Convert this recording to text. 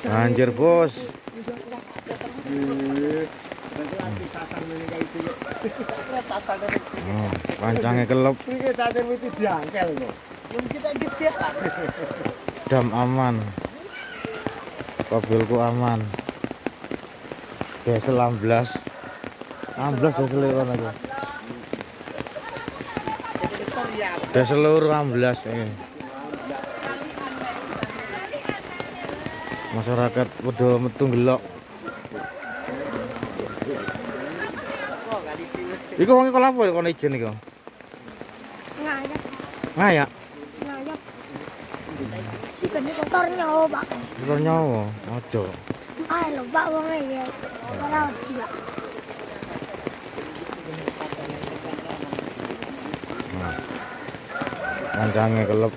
Anjir, Bos. Pancangnya kelep. Dam aman. Mobilku aman. Diesel 16. 16 diesel kan aja. Diesel 16 ini. Masyarakat udah metu ngelok. Iku wong iku lapo kono ijen iku? Ngayak. Ngayak. Ngayak. Stor nyawa, Pak. Stor nyawa, ojo. Lho, Pak, wong ya. Ora wedi, Pak. Pancangnya kelep.